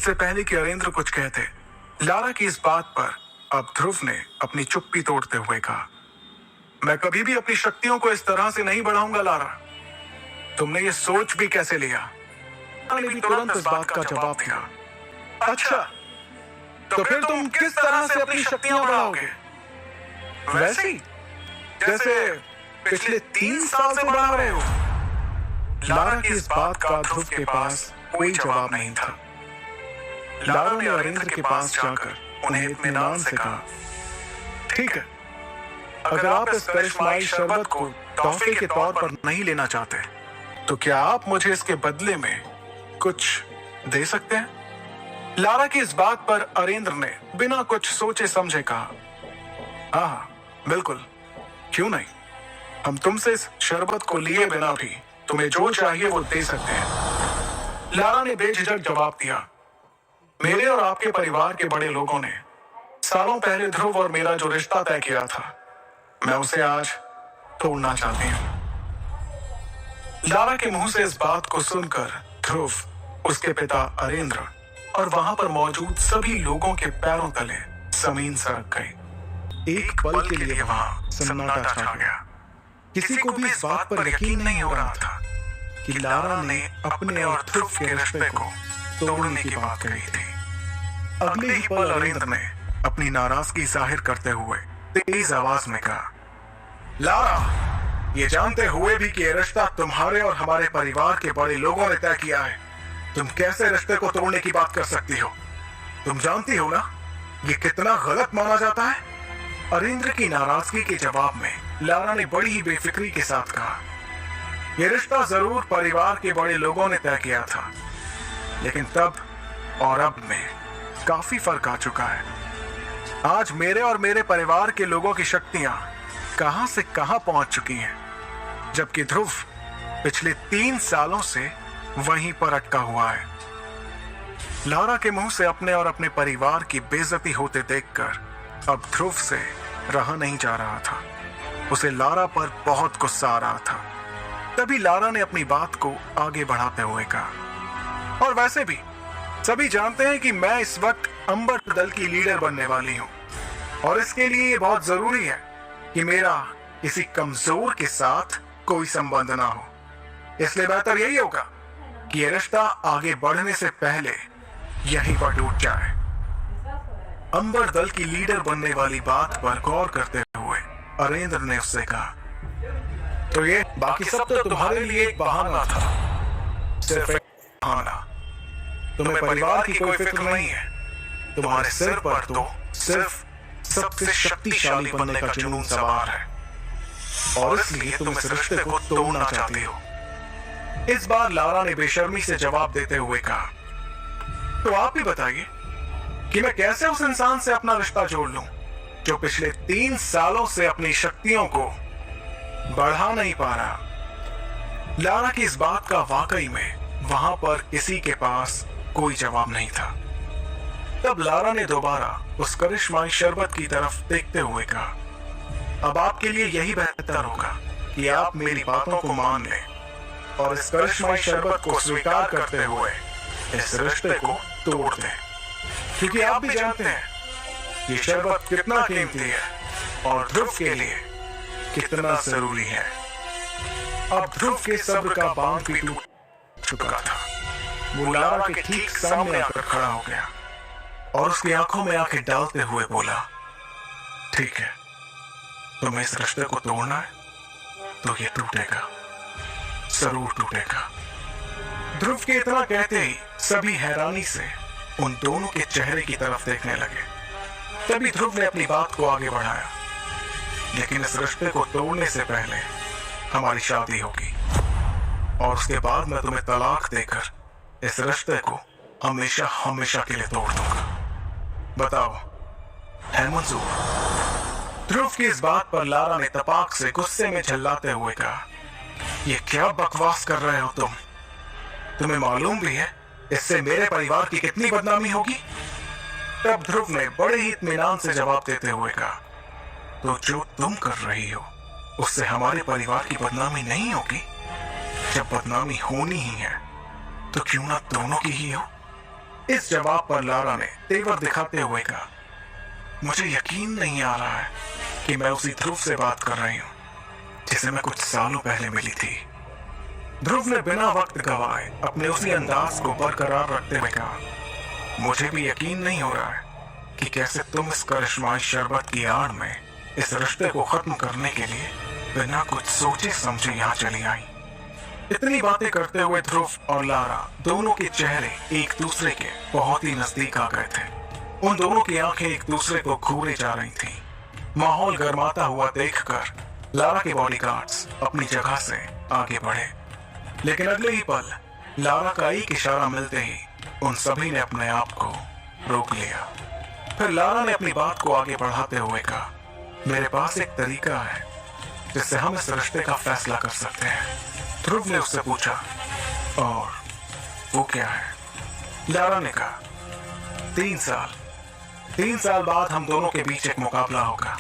इससे पहले कि अरेंद्र कुछ कहते, लारा की इस बात पर अब ध्रुव ने अपनी चुप्पी तोड़ते हुए कहा, मैं कभी भी अपनी शक्तियों को इस तरह से नहीं बढ़ाऊंगा लारा। तुमने ये सोच भी कैसे लिया? लारा ने भी तुरंत इस बात का जवाब दिया, अच्छा तो फिर तुम किस तरह से अपनी शक्तियां बढ़ाओगे? वैसे ही जैसे पिछले 3 साल से बढ़ा रहे हो। लारा की इस बात का ध्रुव के पास कोई जवाब नहीं था। लारा ने अरेंद्र के पास जाकर उन्हें इत्मीनान से कहा, ठीक है, अगर आप इस करिश्माई शरबत को तोहफे के तौर पर नहीं लेना चाहते तो क्या आप मुझे इसके बदले में कुछ दे सकते हैं? लारा की इस बात पर अरेंद्र ने बिना कुछ सोचे समझे कहा, हाँ बिल्कुल, क्यों नहीं, हम तुमसे इस शरबत को लिए बिना भी तुम्हें जो चाहिए वो दे सकते हैं। लारा ने बेझिझक जवाब दिया, मेरे और आपके परिवार के बड़े लोगों ने सालों पहले ध्रुव और मेरा जो रिश्ता तय किया था, मैं उसे आज तोड़ना चाहती हूं। लारा के मुंह से इस बात को सुनकर ध्रुव, उसके पिता अरेंद्र और वहां पर मौजूद सभी लोगों के पैरों तले जमीन सरक गई। एक पल के लिए वहां सन्नाटा छा गया। किसी को भी इस बात पर यकीन नहीं हो रहा था कि लारा ने अपने और ध्रुव के रिश्ते को तोड़ने की बात कही थी। अगले ही पल अरेंद्र ने अपनी नाराजगी जाहिर करते हुए तेज आवाज में कहा, लारा, ये जानते हुए भी कि ये रिश्ता तुम्हारे और हमारे परिवार के बड़े लोगों ने तय किया है, तुम कैसे रिश्ते को तोड़ने की बात कर सकती हो? तुम जानती हो ना ये कितना गलत माना जाता है? अरेंद्र की नाराजगी के जवाब में लारा ने बड़ी ही बेफिक्री के साथ कहा, यह रिश्ता जरूर परिवार के बड़े लोगों ने तय किया था, लेकिन तब और अब में काफी फर्क आ चुका है। आज मेरे और मेरे परिवार के लोगों की शक्तियां कहां से कहां पहुंच चुकी हैं, जबकि ध्रुव पिछले 3 सालों से वहीं पर अटका हुआ है। लारा के मुंह से अपने और अपने परिवार की बेइज्जती होते देखकर अब ध्रुव से रहा नहीं जा रहा था। उसे लारा पर बहुत गुस्सा आ रहा था। तभी लारा ने अपनी बात को आगे बढ़ाते हुए कहा, और वैसे भी सभी जानते हैं कि मैं इस वक्त अंबर दल की लीडर बनने वाली हूं, और इसके लिए ये बहुत जरूरी है कि मेरा किसी कमजोर के साथ कोई संबंध ना हो। इसलिए बेहतर यही होगा कि ये रिश्ता आगे बढ़ने से पहले यहीं पर टूट जाए। अंबर दल की लीडर बनने वाली बात पर गौर करते हुए अरेंद्र ने उससे कहा, तो ये बाकी सब तो तुम्हारे लिए एक बहाना था, सिर्फ एक बहाना। तुम्हें परिवार की कोई फिक्र नहीं है। तुम्हारे सिर पर तो सिर्फ सबसे शक्तिशाली बनने का जुनून सवार है, और इसलिए तुम इस रिश्ते को तोड़ना चाहती हो। इस बार लारा ने बेशर्मी से जवाब देते हुए कहा, तो आप ही बताइए कि मैं कैसे उस इंसान से अपना रिश्ता जोड़ लूं जो पिछले 3 सालों से अपनी शक्तियों को बढ़ा नहीं पा रहा। लारा की इस बात का वाकई में वहां पर किसी के पास कोई जवाब नहीं था। तब लारा ने दोबारा उस करिश्माई शरबत की तरफ देखते हुए कहा, अब आपके लिए यही बेहतर होगा कि आप मेरी बातों को मान लें और इस करिश्माई शरबत को स्वीकार करते हुए इस रिश्ते को तोड़ दें, क्योंकि आप भी जानते हैं ये शरबत कितना कीमती है और ध्रुव के लिए कितना जरूरी है। अब ध्रुव के सब्र का बांध भी टूट चुका था। वो लारा के ठीक सामने आकर खड़ा हो गया और उसकी आंखों में आंखें डालते हुए बोला, ठीक है, तुम्हें इस रिश्ते को तोड़ना है तो ये टूटेगा, जरूर टूटेगा। ध्रुव के इतना कहते ही सभी हैरानी से उन दोनों के चेहरे की तरफ देखने लगे। तभी ध्रुव ने अपनी बात को आगे बढ़ाया, लेकिन इस रिश्ते को तोड़ने से पहले हमारी शादी होगी, और उसके बाद मैं तुम्हें तलाक देकर इस रिश्ते को हमेशा हमेशा के लिए तोड़ दूंगा। बताओ, है मंजूर? ध्रुव की इस बात पर लारा ने तपाक से गुस्से में झल्लाते हुए कहा, ये क्या बकवास कर रहे हो तुम? तुम्हें मालूम भी है इससे मेरे परिवार की कितनी बदनामी होगी? तब ध्रुव ने बड़े ही इत्मीनान से जवाब देते हुए कहा, तो जो तुम कर रही हो उससे हमारे परिवार की बदनामी नहीं होगी? जब बदनामी होनी ही है तो क्यों ना दोनों की ही हो? इस जवाब पर लारा ने तेवर दिखाते हुए कहा, मुझे यकीन नहीं आ रहा है कि मैं उसी ध्रुव से बात कर रही हूं जिसे मैं कुछ सालों पहले मिली थी। ध्रुव ने बिना वक्त गवाए अपने उसी अंदाज को बरकरार रखते हुए कहा, मुझे भी यकीन नहीं हो रहा है कि कैसे तुम इस करिश्माई शरबत की आड़ में इस रिश्ते को खत्म करने के लिए बिना कुछ सोचे समझे यहाँ चली आई। इतनी बातें करते हुए ध्रुव और लारा दोनों के चेहरे एक दूसरे के बहुत ही नजदीक आ गए थे। उन दोनों की आंखें एक दूसरे को घूरे जा रही थीं। माहौल गर्माता हुआ देखकर लारा के बॉडीगार्ड्स अपनी जगह से आगे बढ़े, लेकिन अगले ही पल लारा का एक इशारा मिलते ही उन सभी ने अपने आप को रोक लिया। फिर लारा ने अपनी बात को आगे बढ़ाते हुए कहा, मेरे पास एक तरीका है जिससे हम इस रिश्ते का फैसला कर सकते हैं। ध्रुव ने उससे पूछा, और वो क्या है? लारा ने कहा, 3 साल बाद हम दोनों के बीच एक मुकाबला होगा।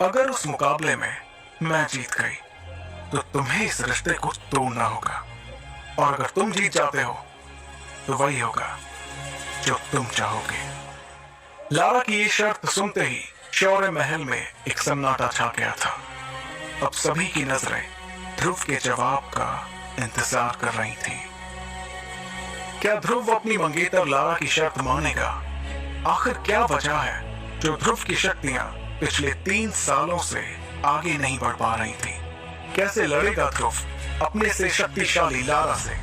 अगर उस मुकाबले में मैं जीत गई तो तुम्हें इस रिश्ते को तोड़ना होगा, और अगर तुम जीत जाते हो तो वही होगा जो तुम चाहोगे। लारा की ये शर्त सुनते ही शौर्य महल में एक सन्नाटा छा गया था। अब सभी की नजरें ध्रुव के जवाब का इंतजार कर रही थी। क्या ध्रुव अपनी मंगेतर लारा की शर्त मानेगा? आखिर क्या वजह है जो ध्रुव की शक्तियां पिछले 3 सालों से आगे नहीं बढ़ पा रही थी? कैसे लड़ेगा ध्रुव अपने से शक्तिशाली लारा से?